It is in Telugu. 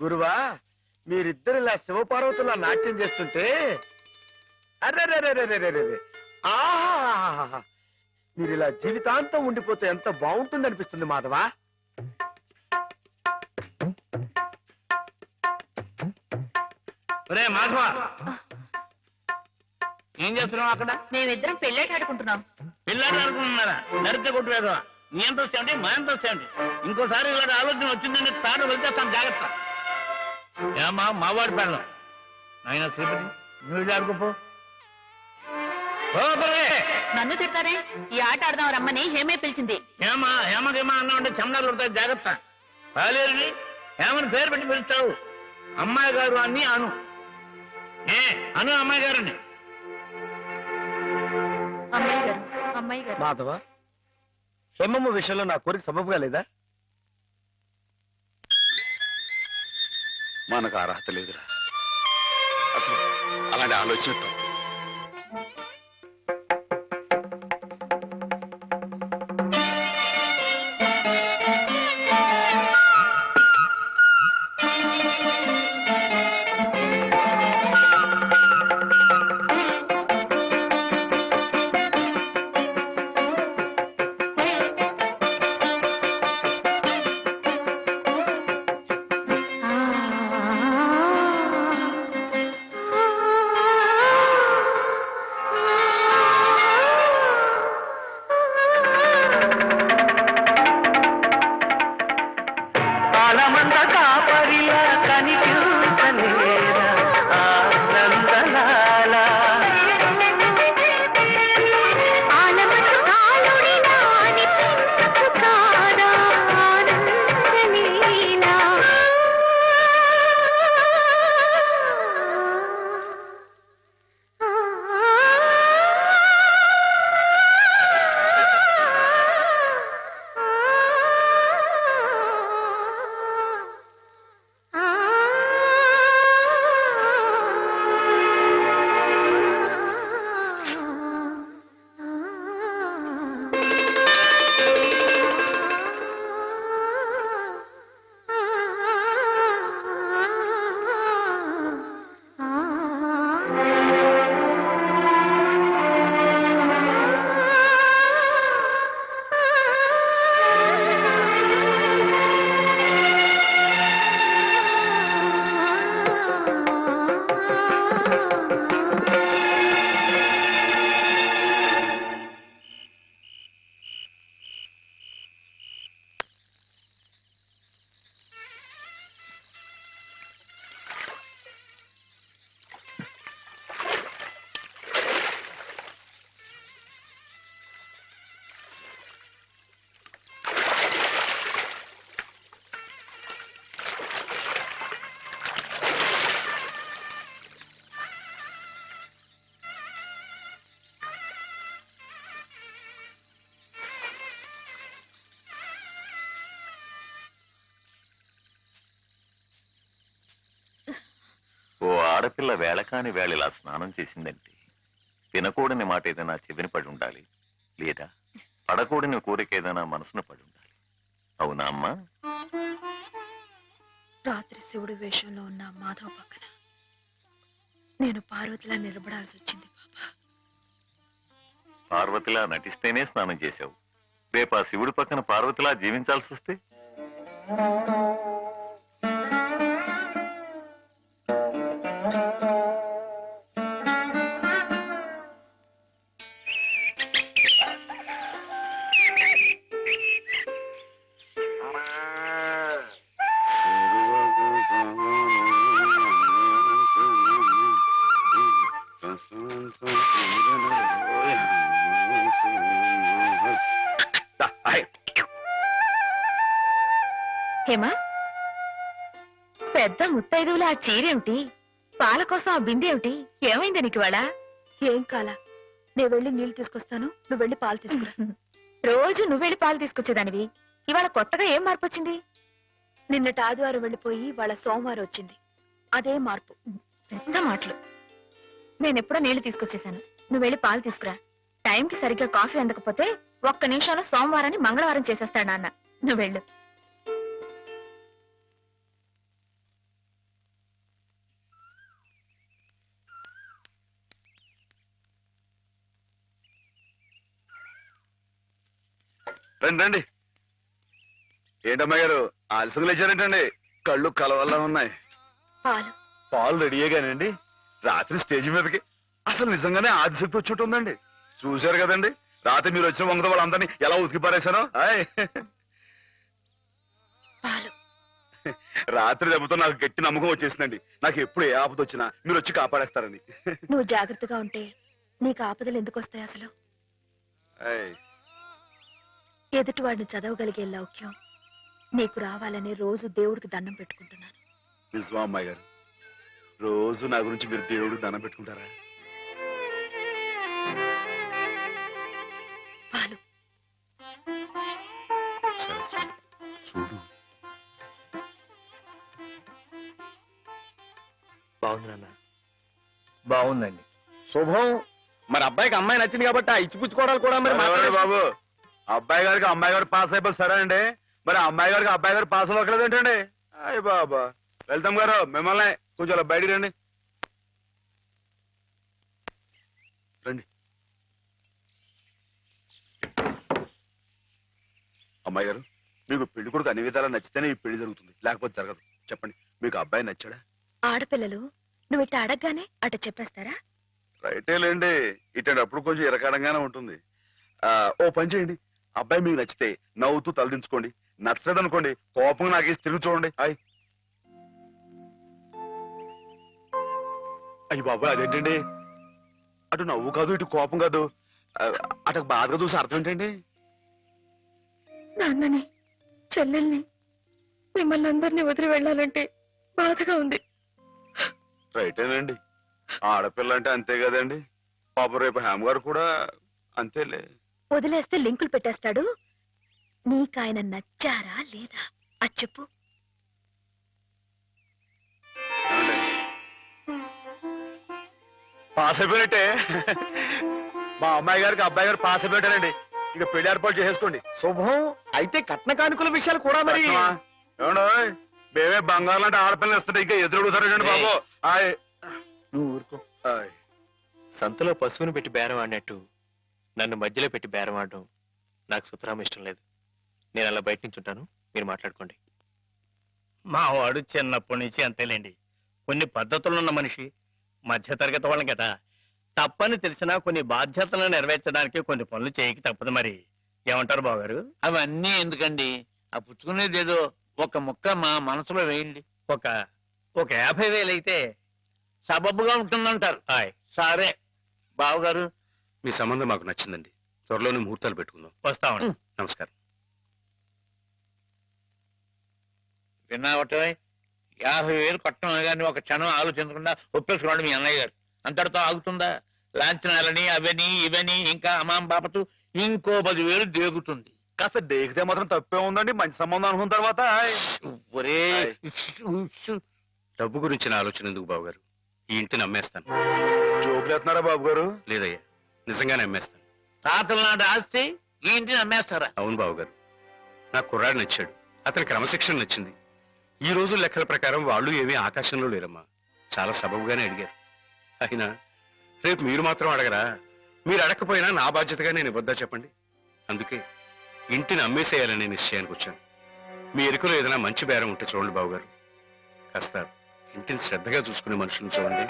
గురువా, మీరిద్దరు ఇలా శివపార్వతులా నాట్యం చేస్తుంటే అర్రే ఆహా, మీరు ఇలా జీవితాంతం ఉండిపోతే ఎంత బాగుంటుంది అనిపిస్తుంది మాధవా. మాధవ, ఏం చేస్తున్నావు అక్కడ? మేమిద్దరం పెళ్ళాట ఆడుకుంటున్నాం. పిల్లాడు ఆడుకుంటున్నారా? నరితే కొట్టు వేదవా. నీ ఎంత వచ్చాయండి, మా ఎంత వచ్చాయండి. ఇంకోసారి ఇలాంటి ఆలోచన వచ్చిందంటే తాడు వెళ్తేస్తాను, జాగ్రత్త. ఏమా మావాడి పెళ్ళం ఆయన శ్రీపతి, నువ్వు ఆడుకోపో. నన్ను తిడతారే? ఈ ఆట ఆడదాం రమ్మని హేమే పిలిచింది. ఏమా ఏమకేమా అన్నా ఉంటే చందాలు ఉంటాయి, జాగ్రత్త. పాలేరుని ఏమని పేరు పెట్టి పిలుస్తావు? అమ్మాయి గారు అని అను. అను అమ్మాయి గారని. అమ్మాయి గారు. మాధవ, హేమమ్మ విషయంలో నా కోరిక సబబుగా లేదా? మనకు అర్హత లేదురా. అసలు అలాంటి ఆలోచన ఆడపిల్ల వేళకాని వేళ ఇలా స్నానం చేసిందంటే తినకూడని మాట ఏదైనా చెవిని పడి ఉండాలి, లేదా పడకూడని కోరిక ఏదైనా మనసును పడి ఉండాలి. అవునా అమ్మా? రాత్రి శివుడి వేషంలో ఉన్న మాధవ పక్కన నేను పార్వతిలా నిలబడాల్సి వచ్చింది బాబా. పార్వతిలా నటిస్తేనే స్నానం చేశావు. రేపు ఆ శివుడి పక్కన పార్వతిలా జీవించాల్సి వస్తే? హేమా, పెద్ద ముత్తైదువులు ఆ చీరేమిటి, పాల కోసం ఆ బిందేమిటి, ఏమైంది నీకు ఇవాళ? ఏం కాలా, నేను వెళ్ళి నీళ్లు తీసుకొస్తాను, నువ్వు వెళ్ళి పాలు తీసుకురా. రోజు నువ్వు వెళ్ళి పాలు తీసుకొచ్చేదానివి, ఇవాళ కొత్తగా ఏం మార్పు వచ్చింది? నిన్నటి ఆదివారం వెళ్ళిపోయి వాళ్ళ సోమవారం వచ్చింది, అదే మార్పు. పెద్ద మాటలు. నేనెప్పుడో నీళ్లు తీసుకొచ్చేసాను, నువ్వు వెళ్ళి పాలు తీసుకురా. టైంకి సరిగ్గా కాఫీ అందకపోతే ఒక్క నిమిషంలో సోమవారాన్ని మంగళవారం చేసేస్తాడు నాన్న. నువ్వు వెళ్ళు. రండి రండి. ఏంటమ్మా గారు ఆలస్యం లేచారేంటండి? కళ్ళు కలవల్లా ఉన్నాయి. పాలు. పాలు రెడీయేగానండి. రాత్రి స్టేజ్ మీదకి అసలు నిజంగానే ఆదిశక్తి వచ్చి ఉంటుందండి. చూశారు కదండి రాత్రి మీరు వచ్చిన వంగతో వాళ్ళందరినీ ఎలా ఉతికి పారేశానో. ఆయ్. పాలు. రాత్రి దెబ్బతో నాకు గట్టి నమ్మకం వచ్చేసిందండి. నాకు ఎప్పుడు ఏ ఆపద వచ్చినా మీరు వచ్చి కాపాడేస్తారని. నువ్వు జాగ్రత్తగా ఉంటే నీకు ఆపదలు ఎందుకు వస్తాయి అసలు? ఆయ్. ఎదుటి వాడిని చదవగలిగే లౌక్యం నీకు రావాలని రోజు దేవుడికి దండం పెట్టుకుంటున్నాను. నిజమా అమ్మాయి గారు? రోజు నా గురించి మీరు దేవుడికి దండం పెట్టుకుంటారా? పాలు. చూడు. బాగుంది నాన్న. బాగుందండి. శుభం. మరి అబ్బాయికి అమ్మాయి నచ్చింది కాబట్టి ఆ ఇచ్చిపుచ్చుకోవడాలు కూడా మరి ఎవరండి బాబు? అబ్బాయి గారికి అమ్మాయి గారు పాస్ అయిపోయి సరే అండి. మరి అమ్మాయి గారికి అబ్బాయి గారు పాస్ అవ్వట్లేదు ఏంటండి? అయ్య బాబా. వెళ్తాం గారు మిమ్మల్ని కొంచెం అలా బయటికి రండి. రండి. అమ్మాయి గారు మీకు పెళ్లి కొడుకు అన్ని విధాలా నచ్చితేనే ఈ పెళ్లి జరుగుతుంది, లేకపోతే జరగదు. చెప్పండి, మీకు అబ్బాయి నచ్చాడా? ఆడపిల్లలు నువ్వు ఇట్ట అడగగానే అట చెప్పేస్తారా? రైటే లేండి. ఇటప్పుడు కొంచెం ఇరకాడంగానే ఉంటుంది. ఓ పని చేయండి, అబ్బాయి మీకు నచ్చితే నవ్వుతూ తలదించుకోండి. నచ్చలేదనుకోండి కోపంగా నాకేసి తిరిగి చూడండి. అయ్యి బాబాయ్ అదేంటండి? అటు నవ్వు కాదు ఇటు కోపం కాదు, అటు బాధగా చూసి అర్థం ఏంటండి? నాన్నని, చెల్లెల్ని, మిమ్మల్ని అందరినీ వదిలి వెళ్ళాలంటే బాధగా ఉంది. రైటేనండి. ఆడపిల్ల అంటే అంతే కదండి. పాప రేపు హేమ గారు కూడా అంతేలే. వదిలేస్తే లింకులు పెట్టేస్తాడు. నీకాయన నచ్చారా లేదా అది చెప్పు. పాస్ అయిపోయినట్టే. మా అమ్మాయి గారికి అబ్బాయి గారు పాస్ అయిపోయారండి. ఇక పెళ్లి ఏర్పాటు చేసేసుకోండి. శుభం. అయితే కట్న కానుకల విషయాలు కూడా మరి ఏమండో మేమే బంగారం లాంటి ఆడపిల్లలు ఇస్తుంటే ఇంకా ఎదురుగుతారండి బాబు. నువ్వు ఊరుకో. సంతలో పశువుని పెట్టి బేరం ఆడినట్టు నన్ను మధ్యలో పెట్టి బేరం ఆడడం నాకు సుతరాం ఇష్టం లేదు. నేను అలా బయట నుంచి ఉంటాను, మీరు మాట్లాడుకోండి. మా వాడు చిన్నప్పటి నుంచి అంతేలేండి. కొన్ని పద్ధతులున్న మనిషి, మధ్యతరగతి వాళ్ళం కదా. తప్పని తెలిసినా కొన్ని బాధ్యతలను నెరవేర్చడానికి కొన్ని పనులు చేయక తప్పదు. మరి ఏమంటారు బావగారు? అవన్నీ ఎందుకండి? ఆ పుచ్చుకునేది ఏదో ఒక ముక్క మా మనసులో వేయండి. ఒక 50,000 అయితే సబబుగా ఉంటుందంటారు. హాయ్ సరే బావగారు, మీ సంబంధం మాకు నచ్చిందండి. త్వరలోనే ముహూర్తాలు పెట్టుకుందాం. వస్తామండి. నమస్కారం. విన్నావటే 50,000 కట్టడం కానీ ఒక క్షణం ఆలోచించకుండా ఒప్పేసుకోండి మీ అన్నయ్య గారు. అంతటితో ఆగుతుందా? లాంఛనాలని అవని ఇవని ఇంకా అమాం బాపతు ఇంకో 10,000 దేగుతుంది. కాస్త దేగితే మాత్రం తప్పే ఉందండి. మంచి సంబంధం అనుకున్న తర్వాత ఒరే డబ్బు గురించిన ఆలోచన ఎందుకు బాబుగారు? ఈ ఇంటిని అమ్మేస్తాను. జోకులు ఎత్తున్నారా బాబు గారు? లేదయ్యా, నిజంగానే అమ్మేస్తాను. తాతల నాటి ఆస్తి ఈ ఇంటిని అమ్మేస్తారా? అవును బాబుగారు. నా కుర్రాడు నచ్చాడు, అతని క్రమశిక్షణ నచ్చింది. ఈ రోజు లెక్కల ప్రకారం వాళ్ళు ఏమీ ఆకాశంలో లేరమ్మా. చాలా సబబుగానే అడిగారు. అయినా రేపు మీరు మాత్రం అడగరా? మీరు అడగకపోయినా నా బాధ్యతగా నేను ఇవ్వద్దా చెప్పండి. అందుకే ఇంటిని అమ్మేసేయాలనే నిశ్చయానికి వచ్చాను. మీ ఎరుకలో ఏదైనా మంచి బేరం ఉంటే చూడండి బాబుగారు. కాస్త ఇంటిని శ్రద్ధగా చూసుకునే మనుషులను చూడండి.